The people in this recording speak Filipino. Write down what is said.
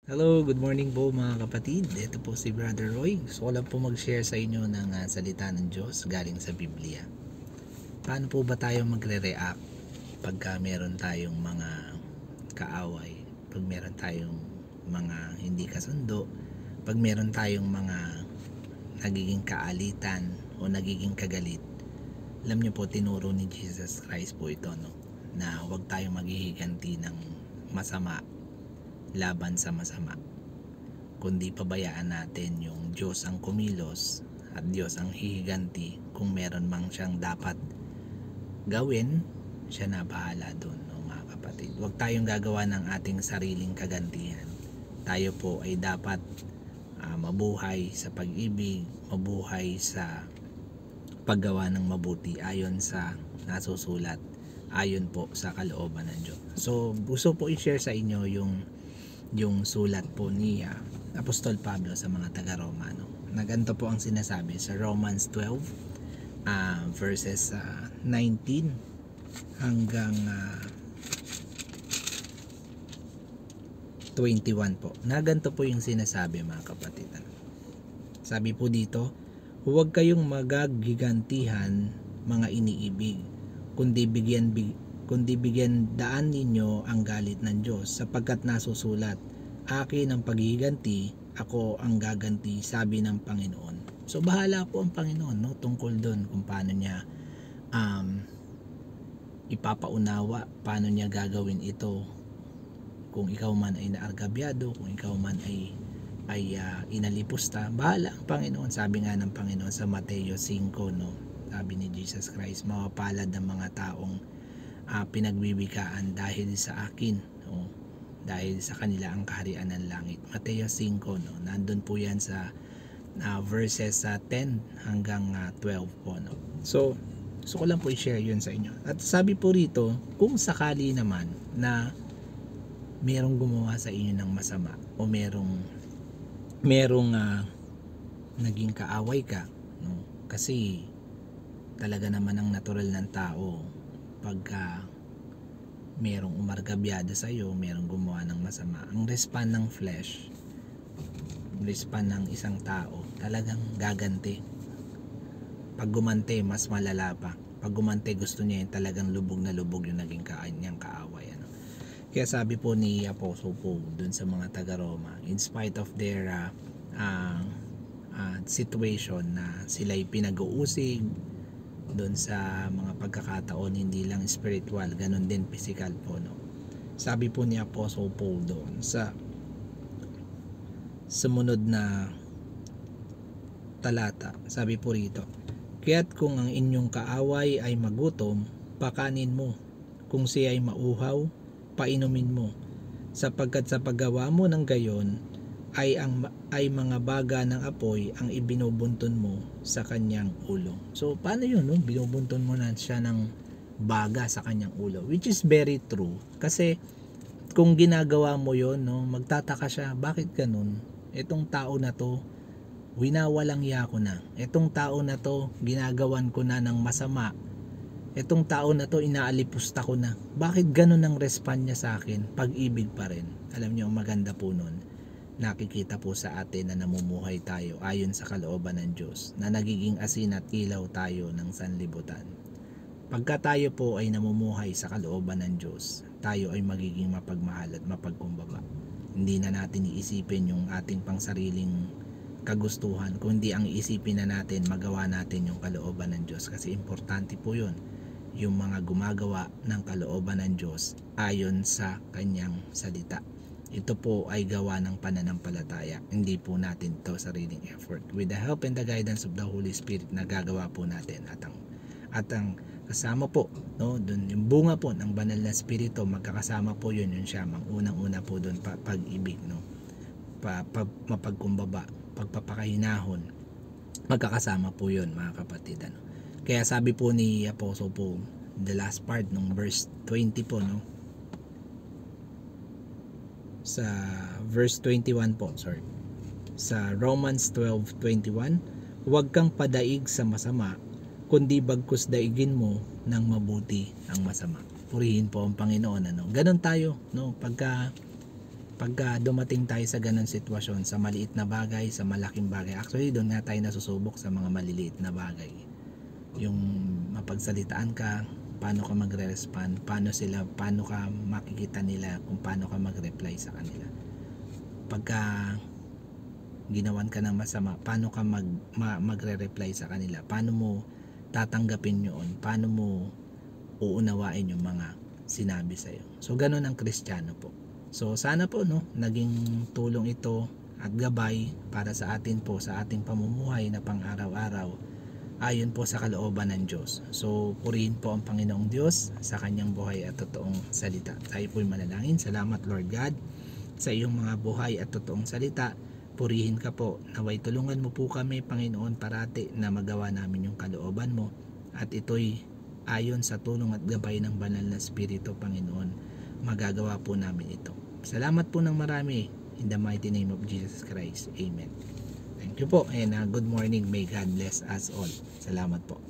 Hello, good morning po mga kapatid. Ito po si Brother Roy. Gusto ko lang po mag-share sa inyo ng salita ng Diyos galing sa Biblia. Paano po ba tayo magre-react pagka meron tayong mga kaaway, pag meron tayong mga hindi kasundo, pag meron tayong mga nagiging kaalitan o nagiging kagalit? Alam niyo po, tinuro ni Jesus Christ po ito, no? Na huwag tayong maghihiganti ng masama laban sa masama, kundi pabayaan natin yung Diyos ang kumilos at Diyos ang hihiganti. Kung meron mang siyang dapat gawin, siya na bahala doon, no, mga kapatid. Huwag tayong gagawa ng ating sariling kagantihan. Tayo po ay dapat mabuhay sa pag-ibig, mabuhay sa paggawa ng mabuti ayon sa nasusulat, ayon po sa kalooban ng Diyos. So gusto po i-share sa inyo yung sulat po ni Apostol Pablo sa mga taga-Roma, no? Naganto po ang sinasabi sa Romans 12 verses 19 hanggang 21 po. Naganto po yung sinasabi, mga kapatid. Sabi po dito, huwag kayong magagigantihan, mga iniibig, kundi bigyan daan ninyo ang galit ng Diyos, sapagkat nasusulat, akin ang paghiganti, ako ang gaganti, sabi ng Panginoon. So bahala po ang Panginoon, no, tungkol doon kung paano niya ipapaunawa, paano niya gagawin ito. Kung ikaw man ay naargabyado, kung ikaw man ay inalipusta, bahala ang Panginoon. Sabi nga ng Panginoon sa Mateo 5, no, sabi ni Jesus Christ, mapapalad ang mga taong pinagbibikaan dahil sa akin, no? Dahil sa kanila ang kaharian ng langit. Mateo 5, no? Nandun po yan sa verses 10 hanggang 12 po, no? So gusto ko lang po i-share yun sa inyo. At sabi po rito, kung sakali naman na merong gumawa sa inyo ng masama o merong naging kaaway ka, no? Kasi talaga naman ang natural ng tao, pagka merong umargabyado sa iyo, merong gumawa ng masama, ang respond ng flesh, respond ng isang tao, talagang gaganti. Pag gumante, mas malala pa. Pag gumante, gusto niya yung talagang lubog na lubog yung naging niyang kaaway, ano? Kaya sabi po ni Apostle Paul dun sa mga taga-Roma, in spite of their situation na sila'y pinag-uusig doon sa mga pagkakataon, hindi lang spiritual, ganun din physical po, no? Sabi po ni Apostle Paul doon sa sumunod na talata, sabi po rito, kaya't kung ang inyong kaaway ay magutom, pakanin mo, kung siya ay mauhaw, painumin mo, sapagkat sa paggawa mo ng gayon ay mga baga ng apoy ang ibinubunton mo sa kanyang ulo. So paano yun, no? Binubunton mo na siya ng baga sa kanyang ulo, which is very true. Kasi kung ginagawa mo yon, no, magtataka siya, bakit ganun? Itong tao na to, winawalang ya ko na. Itong tao na to, ginagawan ko na ng masama. Itong tao na to, inaalipusta ko na. Bakit ganun ang respond niya sa akin? Pag-ibig pa rin. Alam niyo, maganda po nun, nakikita po sa atin na namumuhay tayo ayon sa kalooban ng Diyos, na nagiging asin at ilaw tayo ng sanlibutan. Pagka tayo po ay namumuhay sa kalooban ng Diyos, tayo ay magiging mapagmahal at mapagkumbaba. Hindi na natin iisipin yung ating pangsariling kagustuhan, kundi ang iisipin na natin, magawa natin yung kalooban ng Diyos, kasi importante po yun, yung mga gumagawa ng kalooban ng Diyos ayon sa kanyang salita. Ito po ay gawa ng pananampalataya, hindi po natin to sariling effort. With the help and the guidance of the Holy Spirit, nagagawa po natin at ang kasama po, no, dun yung bunga po ng banal na spirito, magkakasama po yun siya, unang-una po dun pag-ibig, no, mapagkumbaba, pagpapakahinahon, magkakasama po yun, mga kapatid, ano. Kaya sabi po ni Apostle Paul, the last part ng verse 20 po, no, sa verse 21 po, sorry, sa Romans 12:21, huwag kang padaig sa masama, kundi bagkus daigin mo ng mabuti ang masama. Purihin po ang Panginoon, ano. Ganon tayo, no, pagka Pagka dumating tayo sa ganun sitwasyon, sa maliit na bagay, sa malaking bagay, actually doon nga tayo nasusubok sa mga maliliit na bagay. Yung mapagsalitaan ka, paano ka magre-respond, paano ka makikita nila kung paano ka mag-reply sa kanila. Pagka ginawan ka ng masama, paano ka magre-reply sa kanila, paano mo tatanggapin yun, paano mo uunawain yung mga sinabi sa'yo. So ganun ang Kristiyano po. So sana po naging tulong ito at gabay para sa atin po sa ating pamumuhay na pang-araw-araw ayon po sa kalooban ng Diyos. So purihin po ang Panginoong Diyos sa kanyang buhay at totoong salita. Tayo po'y manalangin. Salamat Lord God sa iyong mga buhay at totoong salita. Purihin ka po. Naway tulungan mo po kami Panginoon parati na magawa namin yung kalooban mo, at ito'y ayon sa tulong at gabay ng banal na Espiritu Panginoon. Magagawa po namin ito. Salamat po ng marami. In the mighty name of Jesus Christ. Amen. Thank you po and good morning. May God bless us all. Salamat po.